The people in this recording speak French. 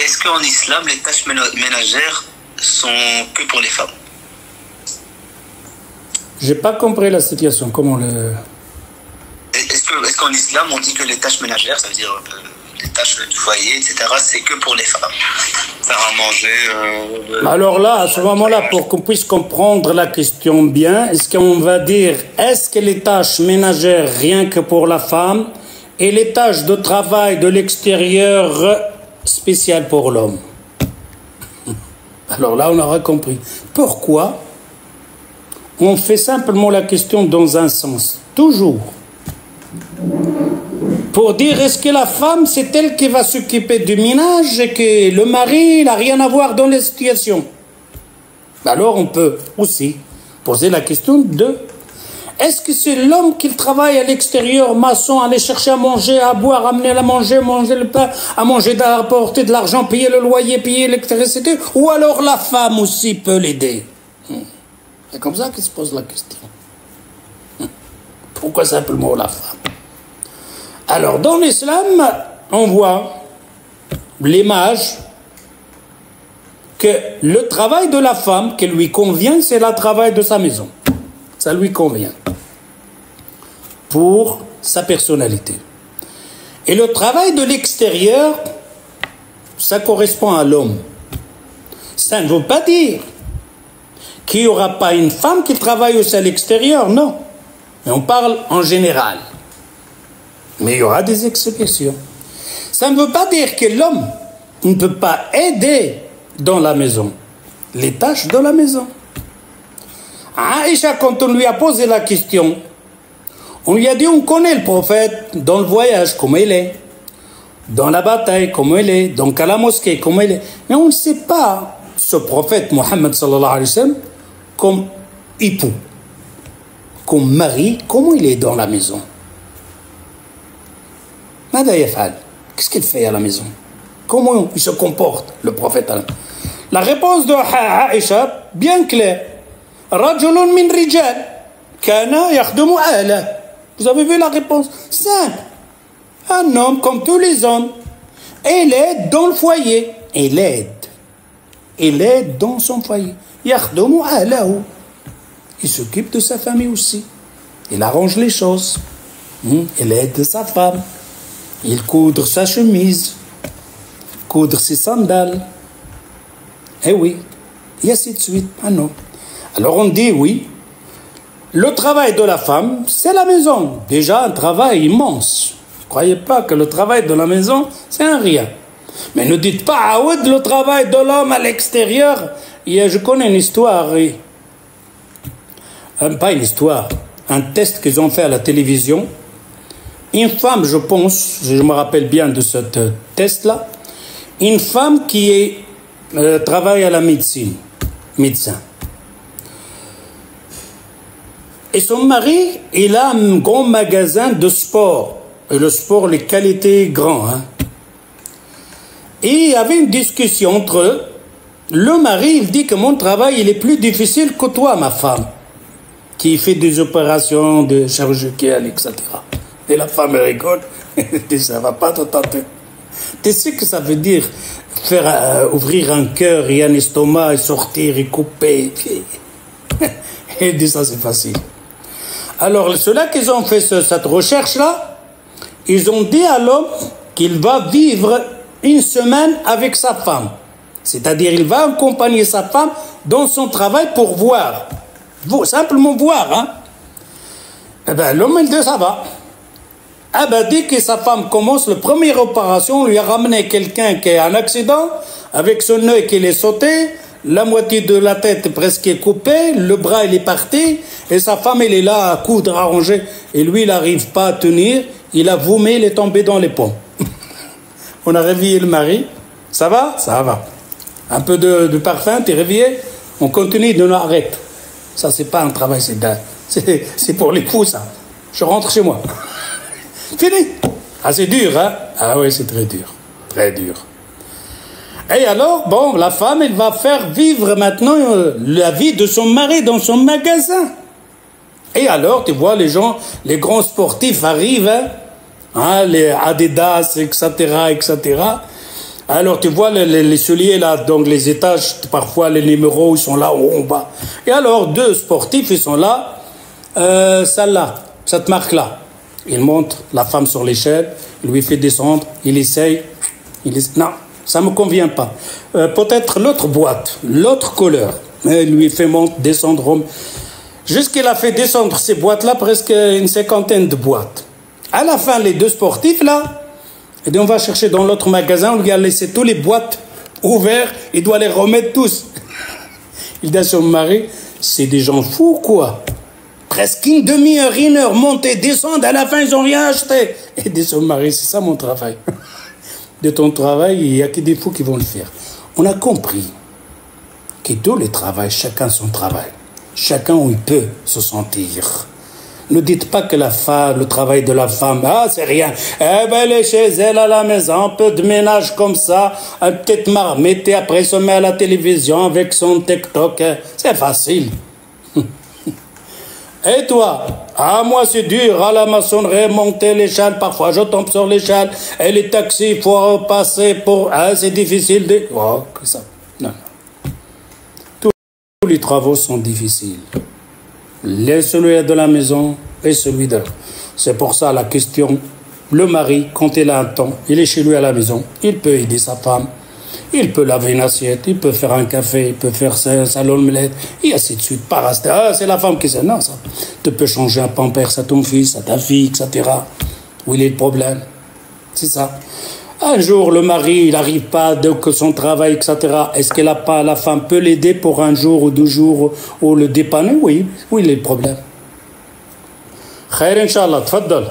est-ce qu'en islam, les tâches ménagères sont que pour les femmes? J'ai pas compris la situation. Comment le... Est-ce qu'en islam, on dit que les tâches ménagères, ça veut dire les tâches du foyer, etc., c'est que pour les femmes? Faire à manger... Alors là, à ce moment-là, pour qu'on puisse comprendre la question bien, est-ce qu'on va dire, est-ce que les tâches ménagères, rien que pour la femme, et les tâches de travail de l'extérieur, spéciales pour l'homme? Alors là, on aura compris. Pourquoi on fait simplement la question dans un sens, toujours. Pour dire, est-ce que la femme, c'est elle qui va s'occuper du ménage et que le mari n'a rien à voir dans les situations? Alors on peut aussi poser la question de, est-ce que c'est l'homme qui travaille à l'extérieur, maçon, aller chercher à manger, à boire, amener à manger, manger le pain, à manger, apporter de l'argent, payer le loyer, payer l'électricité, ou alors la femme aussi peut l'aider? C'est comme ça qu'il se pose la question. Pourquoi simplement la femme? Alors, dans l'islam, on voit l'image que le travail de la femme qui lui convient, c'est le travail de sa maison. Ça lui convient. Pour sa personnalité. Et le travail de l'extérieur, ça correspond à l'homme. Ça ne veut pas dire qu'il n'y aura pas une femme qui travaille aussi à l'extérieur, non. Mais on parle en général. Mais il y aura des exceptions. Ça ne veut pas dire que l'homme ne peut pas aider dans la maison, les tâches de la maison. Aïcha, quand on lui a posé la question, on lui a dit, on connaît le prophète dans le voyage, comme il est, dans la bataille, comme il est, donc à la mosquée, comme il est. Mais on ne sait pas ce prophète, Mohammed sallallahu alayhi wa sallam, comme époux, comme mari, comment il est dans la maison. Qu'est-ce qu'il fait à la maison? Comment il se comporte, le prophète? La réponse de Aïcha, bien claire. Rajulun min rijal, kana yakhdumu ahlah. Vous avez vu la réponse? Simple. Un homme comme tous les hommes. Il aide dans le foyer. Il aide. Il aide dans son foyer. Yakhdumu ahlahu. Il s'occupe de sa famille aussi. Il arrange les choses. Il aide sa femme. Il coudre sa chemise, coudre ses sandales. Eh oui, et ainsi de suite. Ah non. Alors on dit oui, le travail de la femme, c'est la maison. Déjà un travail immense. Ne croyez pas que le travail de la maison, c'est un rien. Mais ne dites pas, ah ouais, le travail de l'homme à l'extérieur. Je connais une histoire, oui. Pas une histoire, un test qu'ils ont fait à la télévision. Une femme, je pense, je me rappelle bien de ce test-là, une femme qui travaille à la médecin. Et son mari, il a un grand magasin de sport. Et le sport, les qualités grandes. Hein. Et il y avait une discussion entre eux. Le mari, il dit que mon travail, il est plus difficile que toi, ma femme, qui fait des opérations de chirurgicales, etc. Et la femme rigole, ça ne va pas te tenter. Tu sais que ça veut dire faire ouvrir un cœur et un estomac et sortir et couper. Et dit ça c'est facile. Alors ceux-là qui ont fait cette recherche-là, ils ont dit à l'homme qu'il va vivre une semaine avec sa femme. C'est-à-dire il va accompagner sa femme dans son travail pour voir. Simplement voir. Hein. Eh bien l'homme il dit ça va. Ah ben, dès que sa femme commence la première opération, on lui a ramené quelqu'un qui a un accident, avec son œil qui est sauté, la moitié de la tête presque coupée, le bras il est parti, et sa femme elle est là à coudre, à ranger, et lui il n'arrive pas à tenir, il a vomi, il est tombé dans les ponts. On a réveillé le mari, ça va? Ça va. Un peu de parfum, t'es réveillé? On continue, on arrête. Ça c'est pas un travail, c'est pour les fous ça. Je rentre chez moi. Fini. Ah, c'est dur, hein? Ah oui, c'est très dur. Très dur. Et alors, bon, la femme, elle va faire vivre maintenant la vie de son mari dans son magasin. Et alors, tu vois, les gens, les grands sportifs arrivent, hein, les Adidas, etc., etc. Alors, tu vois les souliers là, donc les étages, parfois les numéros, ils sont là haut en bas. Et alors, deux sportifs, ils sont là, celle-là, cette marque-là. Il monte la femme sur l'échelle, il lui fait descendre, il essaye. Non, ça ne me convient pas. Peut-être l'autre boîte, l'autre couleur. Il lui fait monter, descendre. Jusqu'il a fait descendre ces boîtes-là, presque une cinquantaine de boîtes. À la fin, les deux sportifs, là, et on va chercher dans l'autre magasin, on lui a laissé tous les boîtes ouvertes, il doit les remettre tous. Il dit à son mari, c'est des gens fous, quoi. Presque une demi-heure, une heure, monter, descendre, à la fin, ils n'ont rien acheté. Et dit son mari, c'est ça mon travail. De ton travail, il n'y a que des fous qui vont le faire. On a compris que tous les travails, chacun son travail. Chacun où il peut se sentir. Ne dites pas que le travail de la femme, c'est rien. Eh ben, elle est chez elle à la maison, un peu de ménage comme ça, une petite marmite, et après se met à la télévision avec son TikTok. C'est facile. Et toi? Moi c'est dur, à la maçonnerie, monter l'échelle, parfois je tombe sur l'échelle, et les taxis, il faut passer pour... c'est difficile de... Oh, que ça... Non. Tous les travaux sont difficiles. Celui de la maison et celui de... C'est pour ça la question, le mari, quand il a un temps, il est chez lui à la maison, il peut aider sa femme, il peut laver une assiette, il peut faire un café, il peut faire sa l'omelette, et ainsi de suite. Pas rester, c'est la femme qui sait. Non, ça. Tu peux changer un pampers à ton fils, à ta fille, etc. Où il est le problème? C'est ça. Un jour, le mari, il n'arrive pas que son travail, etc. Est-ce que la femme peut l'aider pour un jour ou 2 jours ou le dépanner? Oui, il est le problème. Khair, Inch'Allah, tfaddal.